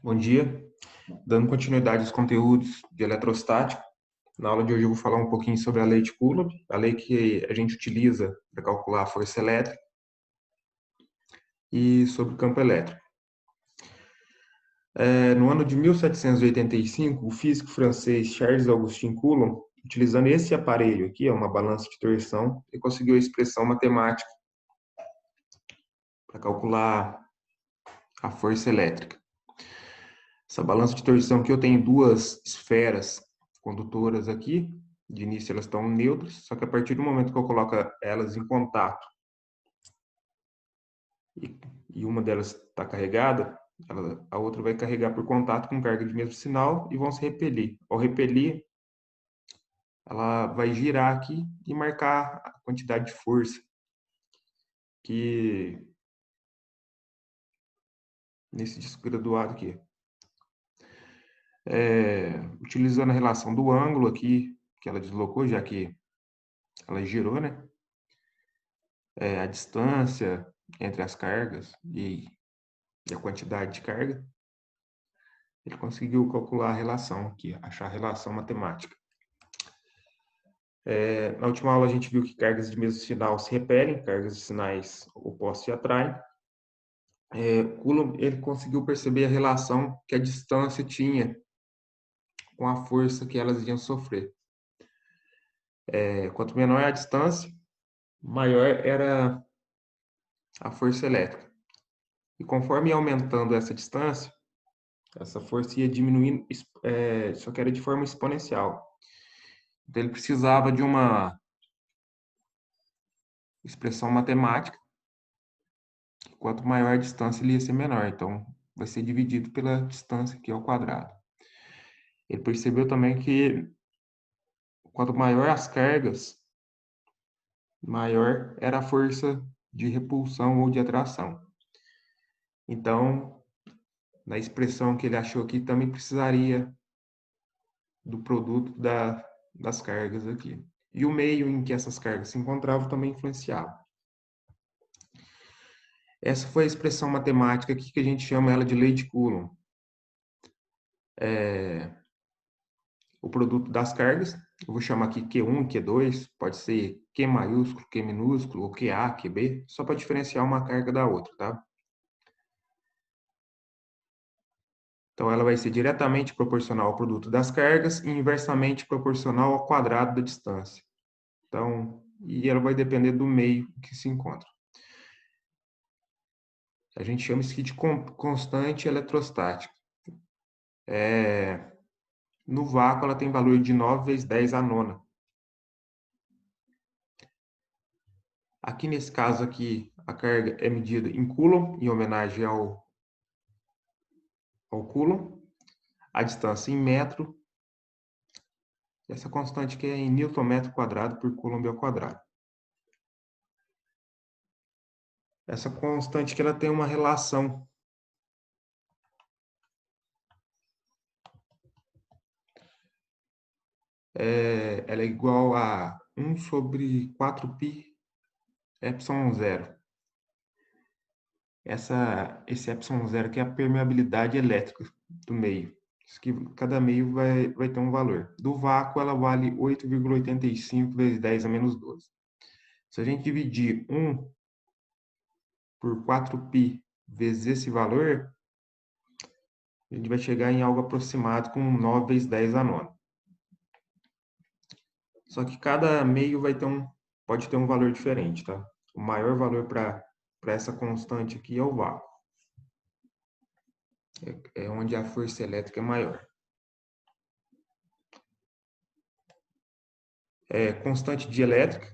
Bom dia. Dando continuidade aos conteúdos de eletrostática, na aula de hoje eu vou falar um pouquinho sobre a lei de Coulomb, a lei que a gente utiliza para calcular a força elétrica, e sobre o campo elétrico. No ano de 1785, o físico francês Charles-Augustin Coulomb, utilizando esse aparelho aqui, uma balança de torção, ele conseguiu a expressão matemática para calcular a força elétrica. Essa balança de torção aqui eu tenho duas esferas condutoras aqui. De início elas estão neutras, só que a partir do momento que eu coloco elas em contato e uma delas está carregada, a outra vai carregar por contato com carga de mesmo sinal e vão se repelir. Ao repelir, ela vai girar aqui e marcar a quantidade de força que nesse disco graduado aqui. Utilizando a relação do ângulo aqui, que ela deslocou, já que ela girou, né? A distância entre as cargas e a quantidade de carga, ele conseguiu calcular a relação aqui, achar a relação matemática. Na última aula a gente viu que cargas de mesmo sinal se repelem, cargas de sinais opostos se atraem. Coulomb ele conseguiu perceber a relação que a distância tinha com a força que elas iam sofrer. Quanto menor a distância, maior era a força elétrica. E conforme ia aumentando essa distância, essa força ia diminuindo, só que era de forma exponencial. Então, ele precisava de uma expressão matemática. Quanto maior a distância, ele ia ser menor. Então, vai ser dividido pela distância aqui ao quadrado. Ele percebeu também que quanto maior as cargas, maior era a força de repulsão ou de atração. Então, na expressão que ele achou aqui, também precisaria do produto das cargas aqui. E o meio em que essas cargas se encontravam também influenciava. Essa foi a expressão matemática aqui que a gente chama ela de lei de Coulomb. O produto das cargas, eu vou chamar aqui Q1, Q2, pode ser Q maiúsculo, Q minúsculo, ou QA, QB, só para diferenciar uma carga da outra, tá? Então, ela vai ser diretamente proporcional ao produto das cargas e inversamente proporcional ao quadrado da distância. Então, e ela vai depender do meio que se encontra. A gente chama isso aqui de constante eletrostática. No vácuo, ela tem valor de 9 vezes 10 à nona. Aqui nesse caso aqui, a carga é medida em Coulomb, em homenagem ao Coulomb. A distância em metro. Essa constante que é em Newton metro quadrado por Coulomb ao quadrado. Essa constante que ela tem uma relação ela é igual a 1 sobre 4π epsilon zero. Esse epsilon zero que é a permeabilidade elétrica do meio. Isso que cada meio vai ter um valor. Do vácuo, ela vale 8,85 vezes 10 a menos 12. Se a gente dividir 1 por 4π vezes esse valor, a gente vai chegar em algo aproximado com 9 vezes 10 a nona. Só que cada meio pode ter um valor diferente, tá? O maior valor para essa constante aqui é o vácuo. É onde a força elétrica é maior. Constante de elétrica.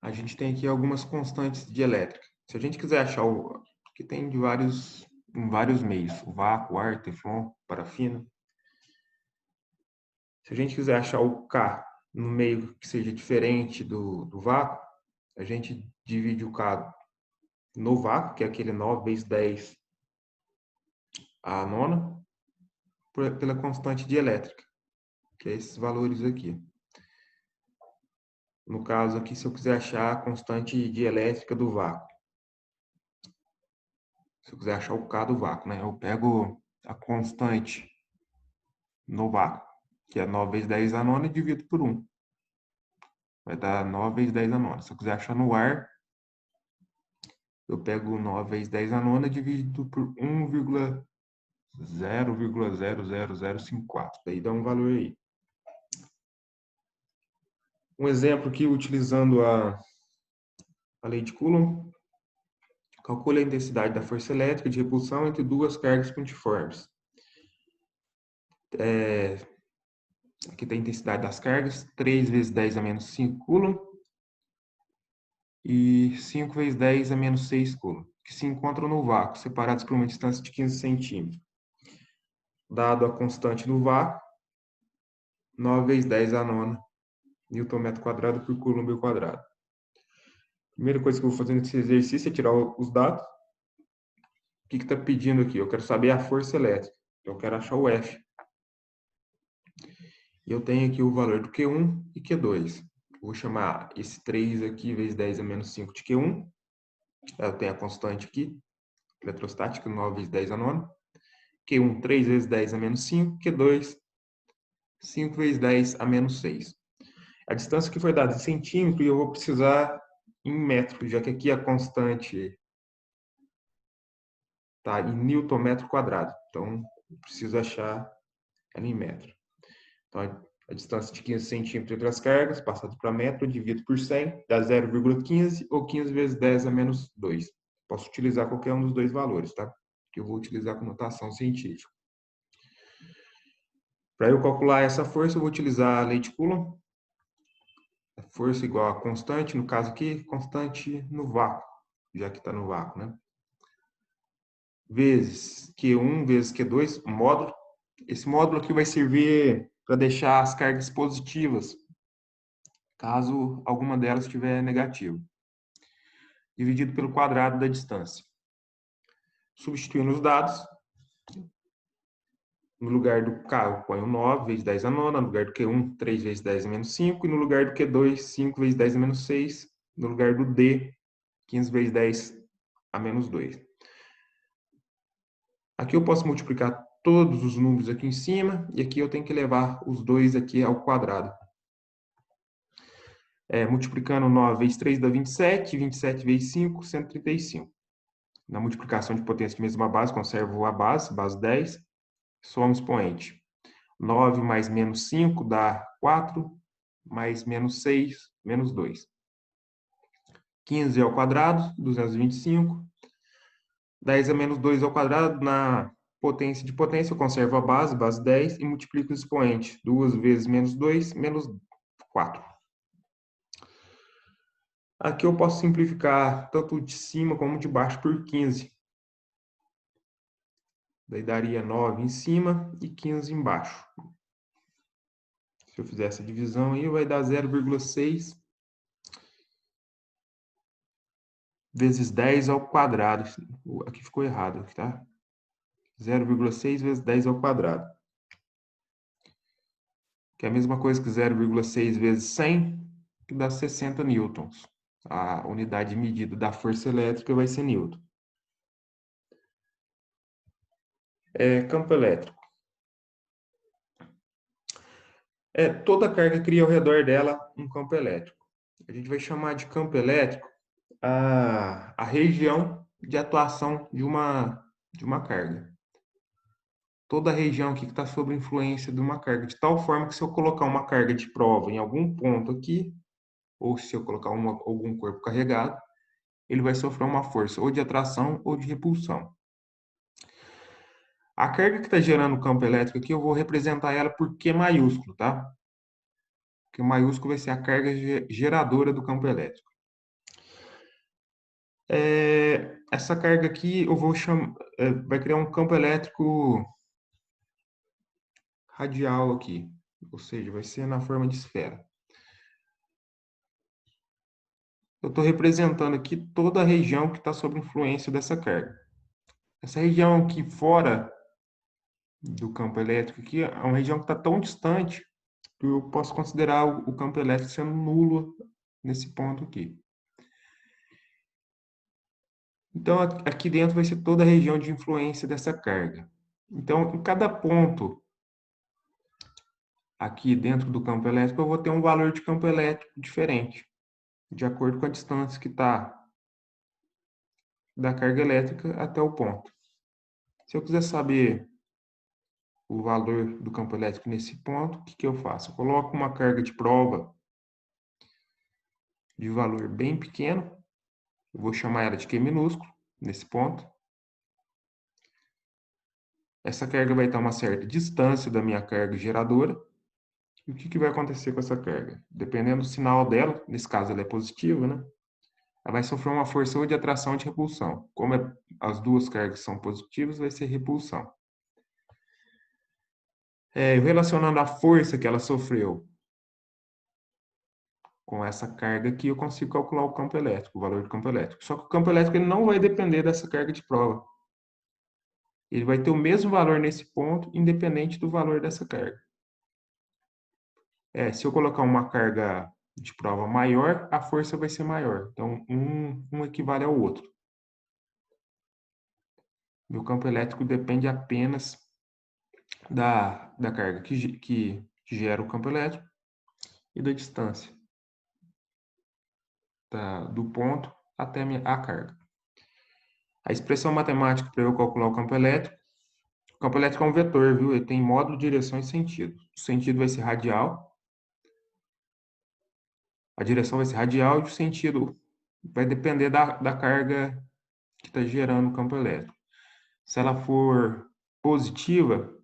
A gente tem aqui algumas constantes de elétrica. Se a gente quiser achar que tem em vários meios, o vácuo, ar, teflon, parafina. Se a gente quiser achar o K no meio que seja diferente do vácuo, a gente divide o K no vácuo, que é aquele 9 vezes 10 a nona, pela constante de elétrica, que é esses valores aqui. No caso aqui, se eu quiser achar a constante de elétrica do vácuo, Se eu quiser achar o K do vácuo, né? Eu pego a constante no vácuo, que é 9 vezes 10 a nona, e divido por 1. Vai dar 9 vezes 10 a nona. Se eu quiser achar no ar, eu pego 9 vezes 10 a nona e divido por 1,0000054. Daí dá um valor aí. Um exemplo aqui, utilizando a lei de Coulomb. Calcule a intensidade da força elétrica de repulsão entre duas cargas pontiformes. Aqui tem a intensidade das cargas, 3 vezes 10 a menos 5 coulomb e 5 vezes 10 a menos 6 coulomb, que se encontram no vácuo, separados por uma distância de 15 centímetros. Dado a constante do vácuo, 9 vezes 10 a nona Newton metro quadrado por coulomb ao quadrado. Primeira coisa que eu vou fazer nesse exercício é tirar os dados. O que está pedindo aqui? Eu quero saber a força elétrica. Então, eu quero achar o F. E eu tenho aqui o valor do Q1 e Q2. Vou chamar esse 3 aqui, vezes 10 a menos 5 de Q1. Eu tenho a constante aqui, eletrostática, 9 vezes 10 a nona. Q1, 3 vezes 10 a menos 5. Q2, 5 vezes 10 a menos 6. A distância que foi dada em centímetro, e eu vou precisar em metro, já que aqui a constante está em newton metro quadrado. Então, eu preciso achar ela em metro. Então, a distância de 15 centímetros entre as cargas, passado para metro, eu divido por 100, dá 0,15 ou 15 vezes 10 a menos 2. Posso utilizar qualquer um dos dois valores, tá? Que eu vou utilizar com notação científica. Para eu calcular essa força, eu vou utilizar a lei de Coulomb. A força igual a constante, no caso aqui, constante no vácuo, já que está no vácuo, né? Vezes Q1 vezes Q2, módulo. Esse módulo aqui vai servir para deixar as cargas positivas, caso alguma delas estiver negativa, dividido pelo quadrado da distância. Substituindo os dados, no lugar do K eu ponho 9 vezes 10 a nona, no lugar do Q1, 3 vezes 10 a menos 5, e no lugar do Q2, 5 vezes 10 a menos 6, no lugar do D, 15 vezes 10 a menos 2. Aqui eu posso multiplicar todos os números aqui em cima, e aqui eu tenho que levar os dois aqui ao quadrado. Multiplicando 9 vezes 3 dá 27, 27 vezes 5, 135. Na multiplicação de potência de mesma base, conservo a base 10, soma expoente. 9 mais menos 5 dá 4, mais menos 6, menos 2. 15 ao quadrado, 225. 10 a menos 2 ao quadrado, na potência de potência, eu conservo a base 10, e multiplico o expoente. 2 vezes menos 2, menos 4. Aqui eu posso simplificar tanto de cima como de baixo por 15. Daí daria 9 em cima e 15 embaixo. Se eu fizer essa divisão aí, vai dar 0,6 vezes 10 ao quadrado. Aqui ficou errado, tá? 0,6 vezes 10 ao quadrado. Que é a mesma coisa que 0,6 vezes 100, que dá 60 newtons. A unidade de medida da força elétrica vai ser newton. Campo elétrico. Toda carga cria ao redor dela um campo elétrico. A gente vai chamar de campo elétrico a região de atuação de uma carga. Toda a região aqui que está sob influência de uma carga, de tal forma que se eu colocar uma carga de prova em algum ponto aqui, ou se eu colocar algum corpo carregado, ele vai sofrer uma força ou de atração ou de repulsão. A carga que está gerando o campo elétrico aqui, eu vou representar ela por Q maiúsculo, tá? Q maiúsculo vai ser a carga geradora do campo elétrico. Essa carga aqui eu vou chamar, vai criar um campo elétrico radial aqui, ou seja, vai ser na forma de esfera. Eu estou representando aqui toda a região que está sob influência dessa carga. Essa região aqui fora do campo elétrico aqui é uma região que está tão distante que eu posso considerar o campo elétrico sendo nulo nesse ponto aqui. Então, aqui dentro vai ser toda a região de influência dessa carga. Então, em cada ponto aqui dentro do campo elétrico, eu vou ter um valor de campo elétrico diferente, de acordo com a distância que está da carga elétrica até o ponto. Se eu quiser saber o valor do campo elétrico nesse ponto, o que eu faço? Eu coloco uma carga de prova de valor bem pequeno, eu vou chamar ela de Q minúsculo, nesse ponto. Essa carga vai estar a uma certa distância da minha carga geradora. E o que vai acontecer com essa carga? Dependendo do sinal dela, nesse caso ela é positiva, né? Ela vai sofrer uma força ou de atração ou de repulsão. Como as duas cargas são positivas, vai ser repulsão. Relacionando a força que ela sofreu com essa carga aqui, eu consigo calcular o campo elétrico, o valor do campo elétrico. Só que o campo elétrico ele não vai depender dessa carga de prova. Ele vai ter o mesmo valor nesse ponto, independente do valor dessa carga. Se eu colocar uma carga de prova maior, a força vai ser maior. Então, um equivale ao outro. Meu campo elétrico depende apenas da carga que gera o campo elétrico e da distância do ponto até a carga. A expressão matemática para eu calcular o campo elétrico é um vetor, viu? Ele tem módulo, direção e sentido. O sentido vai ser radial, a direção vai ser radial e o sentido vai depender da carga que está gerando o campo elétrico. Se ela for positiva,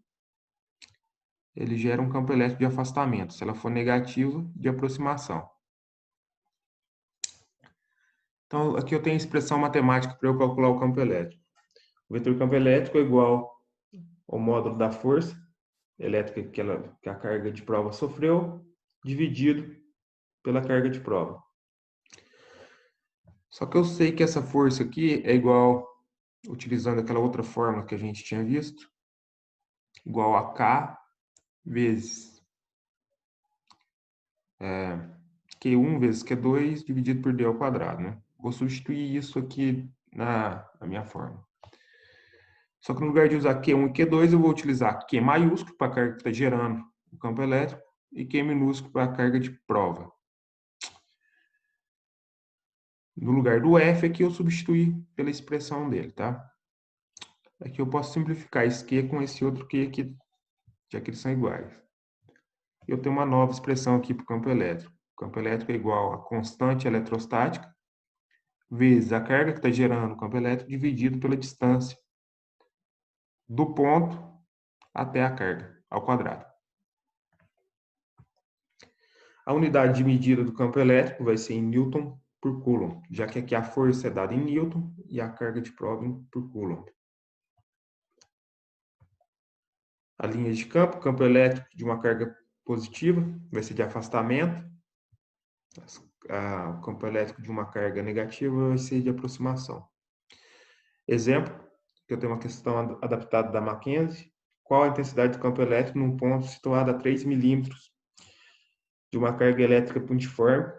ele gera um campo elétrico de afastamento. Se ela for negativa, de aproximação. Então, aqui eu tenho a expressão matemática para eu calcular o campo elétrico. O vetor campo elétrico é igual ao módulo da força elétrica que a carga de prova sofreu, dividido pela carga de prova. Só que eu sei que essa força aqui é igual, utilizando aquela outra fórmula que a gente tinha visto, igual a K vezes Q1 vezes Q2 dividido por D ao quadrado, né? Vou substituir isso aqui na minha fórmula. Só que no lugar de usar Q1 e Q2, eu vou utilizar Q maiúsculo para a carga que está gerando o campo elétrico e Q minúsculo para a carga de prova. No lugar do F, aqui eu substituí pela expressão dele, tá? Aqui eu posso simplificar esse Q com esse outro Q aqui, já que eles são iguais. Eu tenho uma nova expressão aqui para o campo elétrico. O campo elétrico é igual a constante eletrostática vezes a carga que está gerando o campo elétrico dividido pela distância do ponto até a carga, ao quadrado. A unidade de medida do campo elétrico vai ser em Newton por Coulomb, já que aqui a força é dada em Newton e a carga de prova por Coulomb. A linha de campo elétrico de uma carga positiva vai ser de afastamento. O campo elétrico de uma carga negativa vai ser de aproximação. Exemplo, que eu tenho uma questão adaptada da Mackenzie. Qual a intensidade do campo elétrico num ponto situado a 3 milímetros de uma carga elétrica pontiforme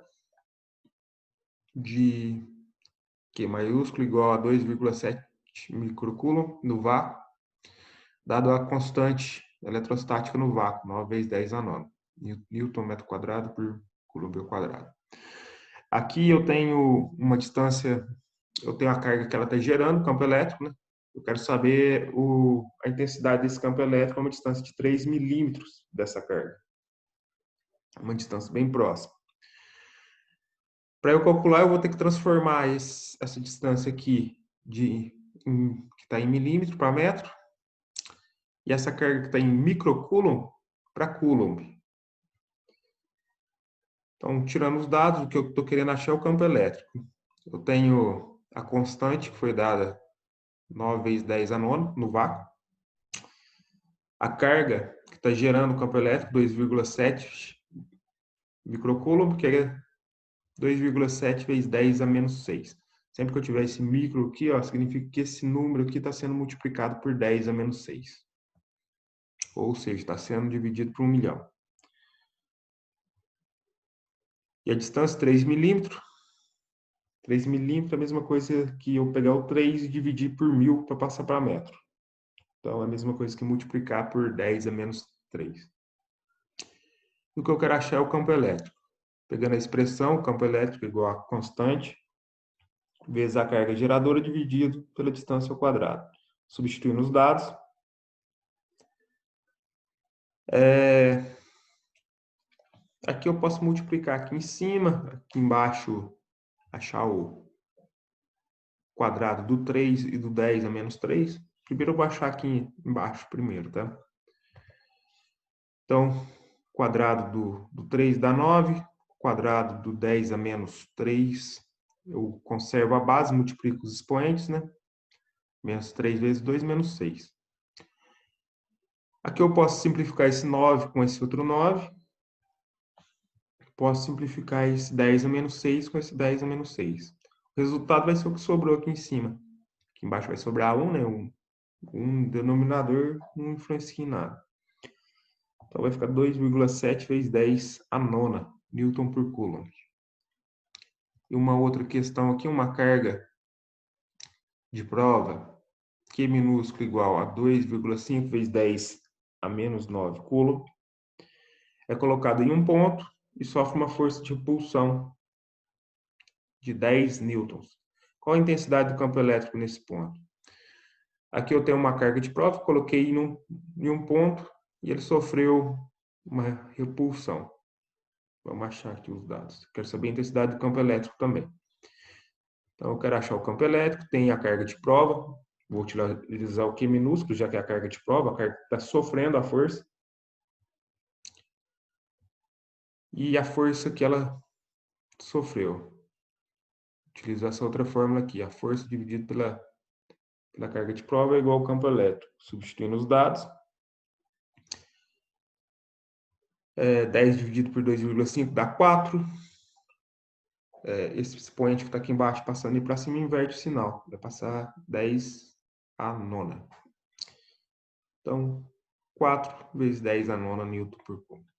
de Q maiúsculo igual a 2,7 microcoulomb no vácuo, dado a constante eletrostática no vácuo, 9 vezes 10 a 9, Newton metro quadrado por Coulomb ao quadrado. Aqui eu tenho uma distância, eu tenho a carga que ela está gerando, campo elétrico, né? Eu quero saber a intensidade desse campo elétrico a uma distância de 3 milímetros dessa carga. Uma distância bem próxima. Para eu calcular, eu vou ter que transformar essa distância aqui que está em milímetro para metro e essa carga que está em microcoulomb para coulomb. Então, tirando os dados, o que eu estou querendo achar é o campo elétrico. Eu tenho a constante que foi dada 9 vezes 10 a 9 no vácuo. A carga que está gerando o campo elétrico, 2,7 microcoulomb, que é 2,7 vezes 10 a menos 6. Sempre que eu tiver esse micro aqui, ó, significa que esse número aqui está sendo multiplicado por 10 a menos 6. Ou seja, está sendo dividido por 1 milhão. E a distância, 3 milímetros. 3 milímetros é a mesma coisa que eu pegar o 3 e dividir por 1000 para passar para metro. Então, é a mesma coisa que multiplicar por 10 a menos 3. O que eu quero achar é o campo elétrico. Pegando a expressão, o campo elétrico igual a constante, vezes a carga geradora dividido pela distância ao quadrado. Substituindo os dados. Aqui eu posso multiplicar aqui em cima, aqui embaixo, achar o quadrado do 3 e do 10 a menos 3. Primeiro eu vou achar aqui embaixo primeiro, tá? Então, quadrado do 3 dá 9, quadrado do 10 a menos 3, eu conservo a base, multiplico os expoentes, né? Menos 3 vezes 2, menos 6. Aqui eu posso simplificar esse 9 com esse outro 9. Posso simplificar esse 10 a menos 6 com esse 10 a menos 6. O resultado vai ser o que sobrou aqui em cima. Aqui embaixo vai sobrar 1, né? Um denominador não influencia em nada. Então vai ficar 2,7 vezes 10 a nona Newton por Coulomb. E uma outra questão aqui, uma carga de prova Q minúsculo igual a 2,5 vezes 10 a menos 9 Coulomb. É colocada em um ponto e sofre uma força de repulsão de 10 newtons. Qual a intensidade do campo elétrico nesse ponto? Aqui eu tenho uma carga de prova, coloquei em um ponto e ele sofreu uma repulsão. Vamos achar aqui os dados. Quero saber a intensidade do campo elétrico também. Então, eu quero achar o campo elétrico, tem a carga de prova. Vou utilizar o Q minúsculo, já que é a carga de prova, a carga está sofrendo a força. E a força que ela sofreu. Utilizo essa outra fórmula aqui. A força dividida pela carga de prova é igual ao campo elétrico. Substituindo os dados. 10 dividido por 2,5 dá 4. Esse expoente que está aqui embaixo, passando para cima, inverte o sinal. Vai passar 10 a nona. Então, 4 vezes 10 a nona Newton por Coulomb.